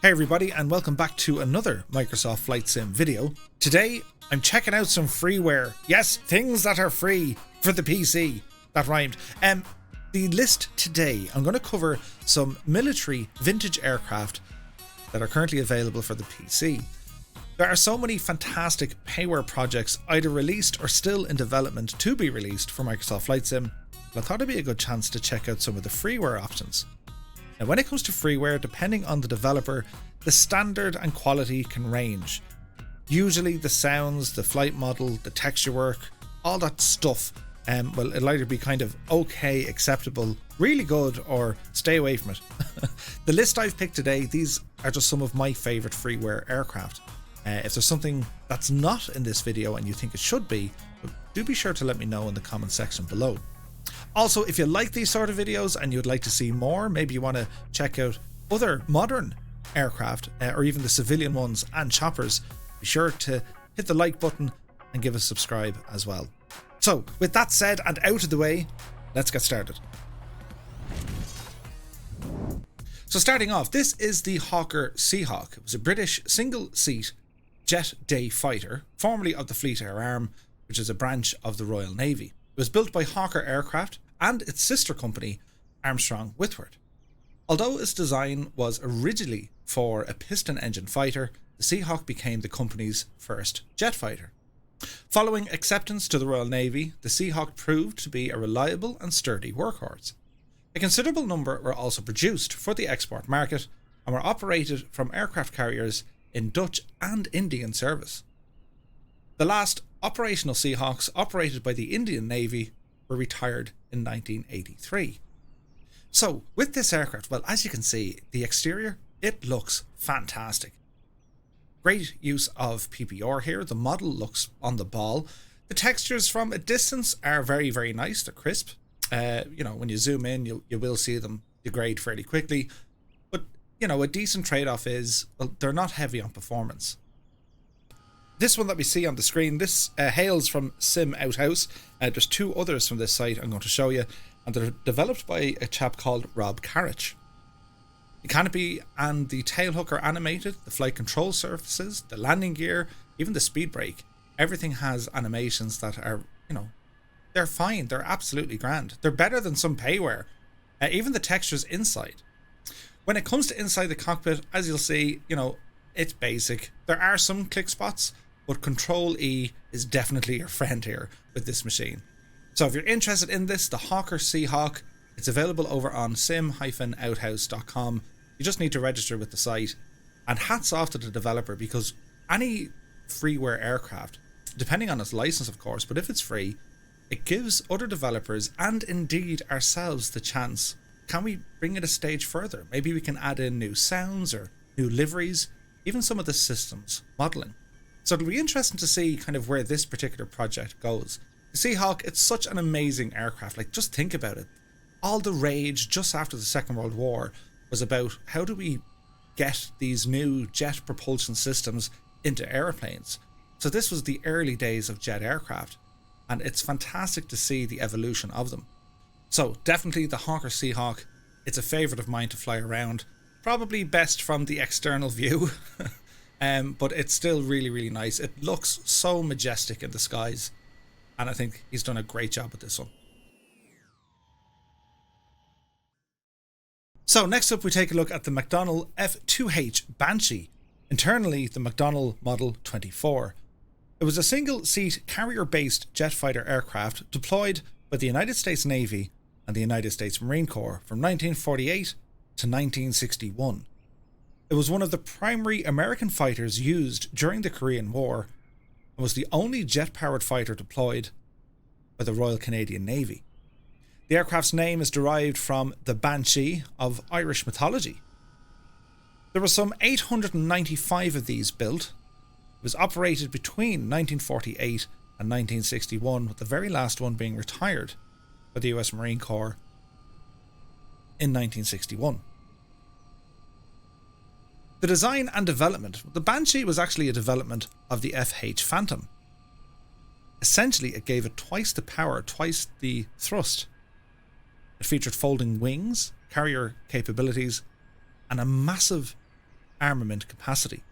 Hey everybody, and welcome back to another Microsoft Flight Sim video. Today I'm checking out some freeware. Yes, things that are free for the PC. That rhymed. The list today, I'm going to cover some military vintage aircraft that are currently available for the PC. There are so many fantastic payware projects either released or still in development to be released for Microsoft Flight Sim, but I thought it'd be a good chance to check out some of the freeware options. Now, when it comes to freeware, depending on the developer, the standard and quality can range. Usually the sounds, the flight model, the texture work, all that stuff, well, it'll either be kind of okay, acceptable, really good, or stay away from it. The list I've picked today, these are just some of my favourite freeware aircraft. If there's something that's not in this video and you think it should be, do be sure to let me know in the comment section below. Also, if you like these sort of videos and you'd like to see more, maybe you want to check out other modern aircraft or even the civilian ones and choppers, be sure to hit the like button and give us a subscribe as well. So with that said and out of the way, let's get started. So starting off, this is the Hawker Seahawk. It was a British single-seat jet day fighter, formerly of the Fleet Air Arm, which is a branch of the Royal Navy. It was built by Hawker Aircraft and its sister company, Armstrong Whitworth. Although its design was originally for a piston engine fighter, the Seahawk became the company's first jet fighter. Following acceptance to the Royal Navy, the Seahawk proved to be a reliable and sturdy workhorse. A considerable number were also produced for the export market and were operated from aircraft carriers in Dutch and Indian service. The last operational Seahawks operated by the Indian Navy were retired in 1983. So with this aircraft, well, as you can see, the exterior, it looks fantastic. Great use of PPR here. The model looks on the ball. The textures from a distance are very, very nice. They're crisp. When you zoom in, you will see them degrade fairly quickly. But, a decent trade-off is, well, they're not heavy on performance. This one that we see on the screen, this hails from Sim Outhouse. There's two others from this site I'm going to show you, and they're developed by a chap called Rob Carriage. The canopy and the tailhook are animated, the flight control surfaces, the landing gear, even the speed brake. Everything has animations that are, they're fine. They're absolutely grand. They're better than some payware. Even the textures inside. When it comes to inside the cockpit, as you'll see, it's basic. There are some click spots, but Control E is definitely your friend here with this machine. So if you're interested in this, the Hawker Seahawk, it's available over on sim-outhouse.com. You just need to register with the site. And hats off to the developer, because any freeware aircraft, depending on its license of course, but if it's free, it gives other developers and indeed ourselves the chance. Can we bring it a stage further? Maybe we can add in new sounds or new liveries, even some of the systems modeling. So it'll be interesting to see kind of where this particular project goes. The Seahawk, it's such an amazing aircraft. Like, just think about it. All the rage just after the Second World War was about how do we get these new jet propulsion systems into airplanes. So this was the early days of jet aircraft, and it's fantastic to see the evolution of them. So definitely the Hawker Seahawk, it's a favourite of mine to fly around. Probably best from the external view, but it's still really, really nice. It looks so majestic in the skies, and I think he's done a great job with this one. So next up we take a look at the McDonnell F2H Banshee, internally the McDonnell Model 24. It was a single-seat carrier-based jet fighter aircraft deployed by the United States Navy and the United States Marine Corps from 1948 to 1961. It was one of the primary American fighters used during the Korean War and was the only jet-powered fighter deployed by the Royal Canadian Navy. The aircraft's name is derived from the Banshee of Irish mythology. There were some 895 of these built. It was operated between 1948 and 1961, with the very last one being retired by the US Marine Corps in 1961. The design and development. The Banshee was actually a development of the FH Phantom. Essentially, it gave it twice the power, twice the thrust. It featured folding wings, carrier capabilities, and a massive armament capacity.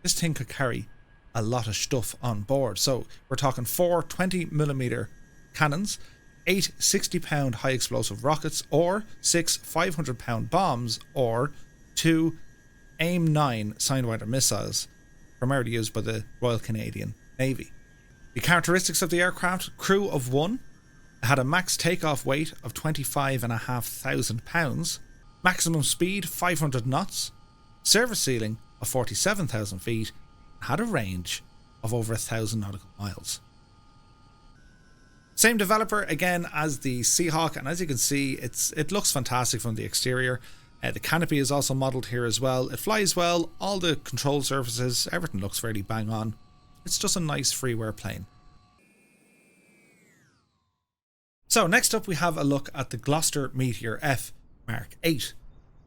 This thing could carry a lot of stuff on board. So we're talking 4 20mm cannons, 8 60-pound high explosive rockets, or 6 500-pound bombs, or 2 AIM-9 Sidewinder missiles, primarily used by the Royal Canadian Navy. The characteristics of the aircraft: crew of 1, had a max takeoff weight of 25,500 pounds, maximum speed 500 knots, service ceiling of 47,000 feet, had a range of over 1,000 nautical miles. Same developer again as the Seahawk, and as you can see, it looks fantastic from the exterior. The canopy is also modelled here as well. It flies well, all the control surfaces, everything looks fairly bang on. It's just a nice freeware plane. So next up we have a look at the Gloster Meteor F Mark 8.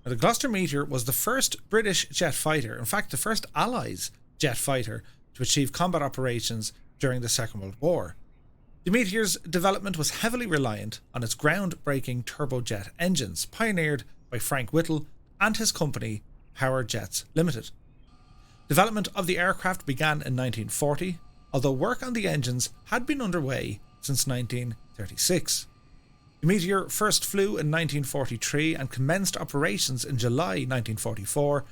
Now, the Gloster Meteor was the first British jet fighter, in fact the first Allies jet fighter, to achieve combat operations during the Second World War. The Meteor's development was heavily reliant on its groundbreaking turbojet engines, pioneered by Frank Whittle and his company Power Jets Limited. Development of the aircraft began in 1940, although work on the engines had been underway since 1936. The Meteor first flew in 1943 and commenced operations in July 1944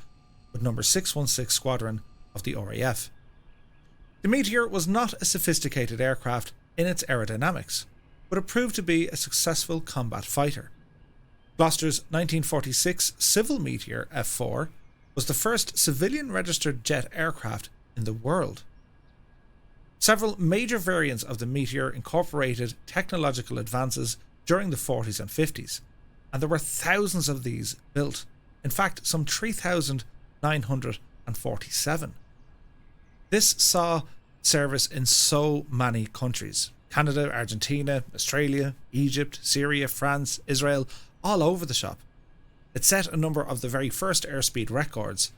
with number 616 Squadron of the RAF. The Meteor was not a sophisticated aircraft in its aerodynamics, but it proved to be a successful combat fighter. Gloster's 1946 Civil Meteor F4 was the first civilian registered jet aircraft in the world. Several major variants of the Meteor incorporated technological advances during the 40s and 50s, and there were thousands of these built. In fact, some 3,947. This saw service in so many countries: Canada, Argentina, Australia, Egypt, Syria, France, Israel, all over the shop. It set a number of the very first airspeed records,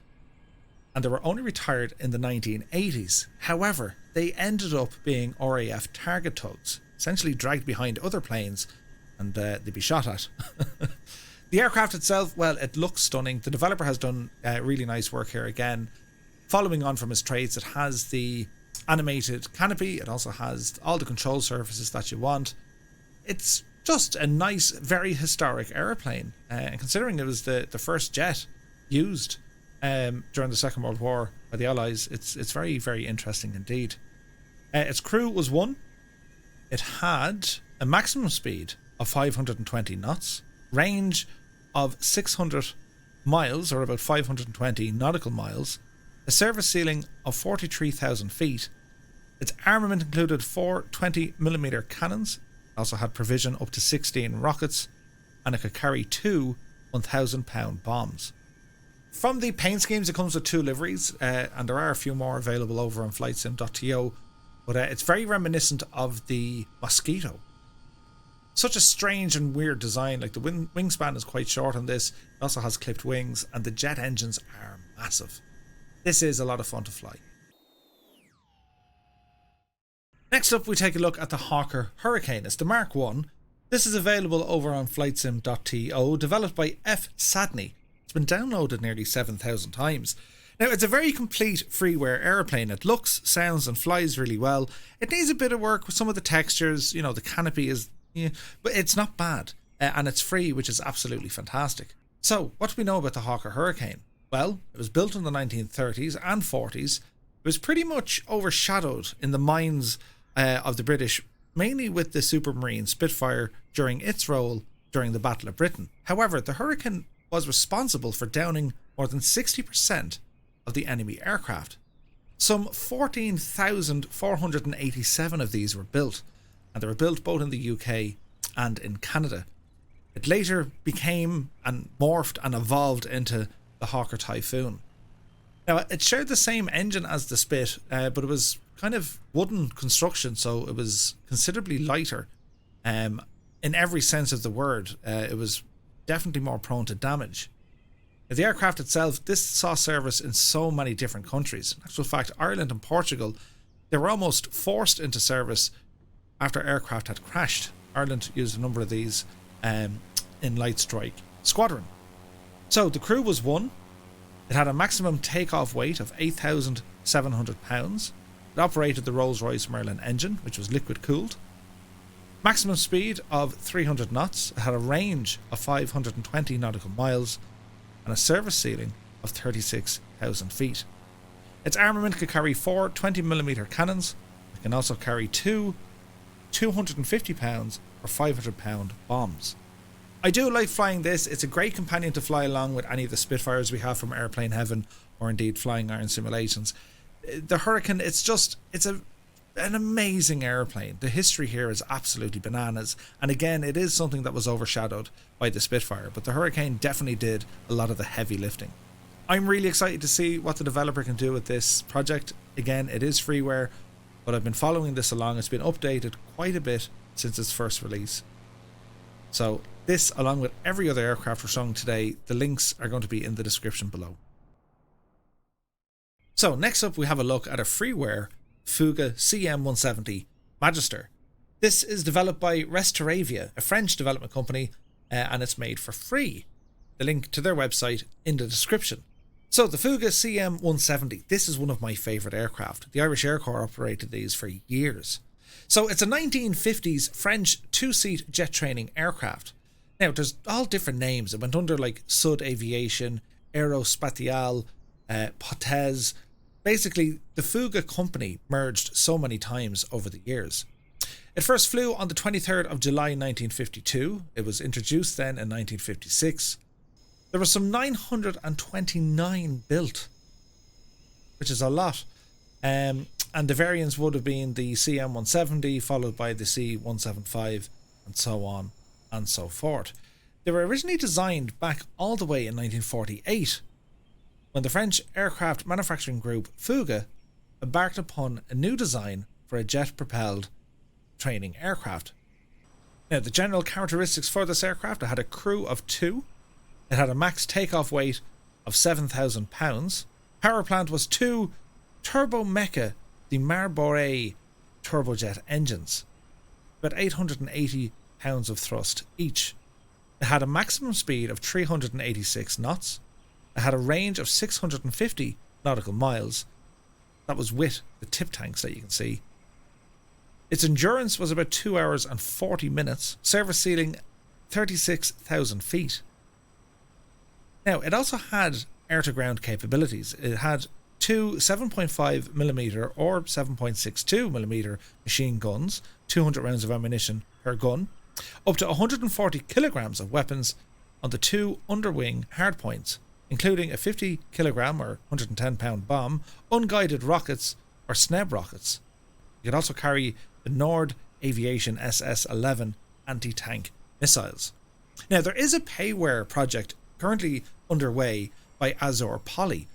and they were only retired in the 1980s. However, they ended up being RAF target tugs, essentially dragged behind other planes, and they'd be shot at. The aircraft itself, well, it looks stunning. The developer has done really nice work here again. Following on from his traits, it has the animated canopy. It also has all the control surfaces that you want. It's just a nice, very historic aeroplane. And considering it was the first jet used during the Second World War by the Allies, it's very, very interesting indeed. Its crew was 1. It had a maximum speed of 520 knots, range of 600 miles, or about 520 nautical miles, a service ceiling of 43,000 feet. Its armament included 4 20mm cannons. It also had provision up to 16 rockets, and it could carry 2 1,000-pound bombs. From the paint schemes, it comes with 2 liveries, and there are a few more available over on flightsim.to, but it's very reminiscent of the Mosquito. Such a strange and weird design. Like, the wingspan is quite short on this. It also has clipped wings, and the jet engines are massive. This is a lot of fun to fly. Next up, we take a look at the Hawker Hurricane. It's the Mark 1. This is available over on flightsim.to, developed by F. Sadney. It's been downloaded nearly 7,000 times. Now, it's a very complete freeware airplane. It looks, sounds and flies really well. It needs a bit of work with some of the textures. You know, the canopy is, but it's not bad. And it's free, which is absolutely fantastic. So, what do we know about the Hawker Hurricane? Well, it was built in the 1930s and 40s. It was pretty much overshadowed in the minds of the British, mainly with the Supermarine Spitfire during its role during the Battle of Britain. However, the Hurricane was responsible for downing more than 60% of the enemy aircraft. Some 14,487 of these were built, and they were built both in the UK and in Canada. It later became and morphed and evolved into the Hawker Typhoon. Now, it shared the same engine as the Spit, but it was kind of wooden construction, so it was considerably lighter. In every sense of the word, it was definitely more prone to damage. Now, the aircraft itself, this saw service in so many different countries. In actual fact, Ireland and Portugal, they were almost forced into service after aircraft had crashed. Ireland used a number of these in Light Strike Squadron. So the crew was 1. It had a maximum takeoff weight of 8,700 pounds. It operated the Rolls-Royce Merlin engine, which was liquid cooled. Maximum speed of 300 knots. It had a range of 520 nautical miles and a service ceiling of 36,000 feet. Its armament could carry 4 20mm cannons. It can also carry 2 250 pounds or 500 pound bombs. I do like flying this. It's a great companion to fly along with any of the Spitfires we have from Airplane Heaven or indeed Flying Iron Simulations. The Hurricane, it's an amazing airplane. The history here is absolutely bananas, and again, it is something that was overshadowed by the Spitfire, but the Hurricane definitely did a lot of the heavy lifting. I'm really excited to see what the developer can do with this project. Again, it is freeware, but I've been following this along. It's been updated quite a bit since its first release. So this, along with every other aircraft we're showing today, the links are going to be in the description below. So next up we have a look at a freeware Fuga CM170 Magister. This is developed by Restoravia, a French development company, and it's made for free. The link to their website in the description. So the Fuga CM170, this is one of my favourite aircraft. The Irish Air Corps operated these for years. So it's a 1950s French two-seat jet training aircraft. Now there's all different names. It went under like Sud Aviation, Aerospatiale, Potez. Basically, the Fuga company merged so many times over the years. It first flew on the 23rd of July 1952. It was introduced then in 1956. There were some 929 built, which is a lot. And the variants would have been the CM170, followed by the C175, and so on and so forth. They were originally designed back all the way in 1948, when the French aircraft manufacturing group Fuga embarked upon a new design for a jet-propelled training aircraft. Now, the general characteristics for this aircraft: it had a crew of 2, it had a max takeoff weight of 7,000 pounds, power plant was 2 Turbomeca de Marboré turbojet engines, about 880 pounds of thrust each. It had a maximum speed of 386 knots. It had a range of 650 nautical miles. That was with the tip tanks that you can see. Its endurance was about 2 hours and 40 minutes. Service ceiling 36,000 feet. Now, it also had air-to-ground capabilities. It had 2 7.5mm or 7.62mm machine guns, 200 rounds of ammunition per gun, up to 140 kilograms of weapons on the 2 underwing hardpoints, including a 50 kilogram or 110 pound bomb, unguided rockets or SNEB rockets. You could also carry the Nord Aviation SS-11 anti-tank missiles. Now, there is a payware project currently underway by Azor Poly.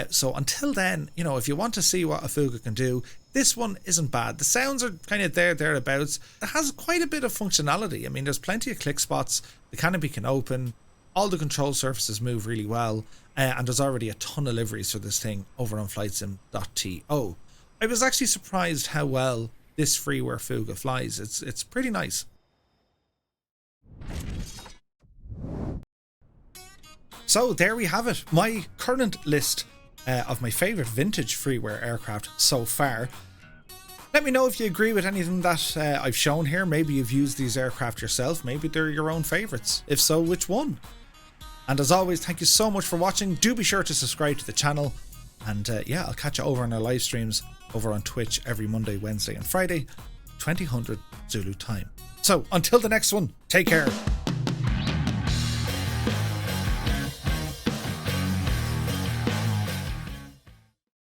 So until then, you know, if you want to see what a Fuga can do, this one isn't bad. The sounds are kind of thereabouts. It has quite a bit of functionality. I mean, there's plenty of click spots. The canopy can open. All the control surfaces move really well. And there's already a ton of liveries for this thing over on flightsim.to. I was actually surprised how well this freeware Fuga flies. It's pretty nice. So there we have it. My current list of my favourite vintage freeware aircraft so far. Let me know if you agree with anything that I've shown here. Maybe you've used these aircraft yourself. Maybe they're your own favourites. If so, which one? And as always, thank you so much for watching. Do be sure to subscribe to the channel. And yeah, I'll catch you over on our live streams over on Twitch every Monday, Wednesday and Friday, 2000 Zulu time. So until the next one, take care.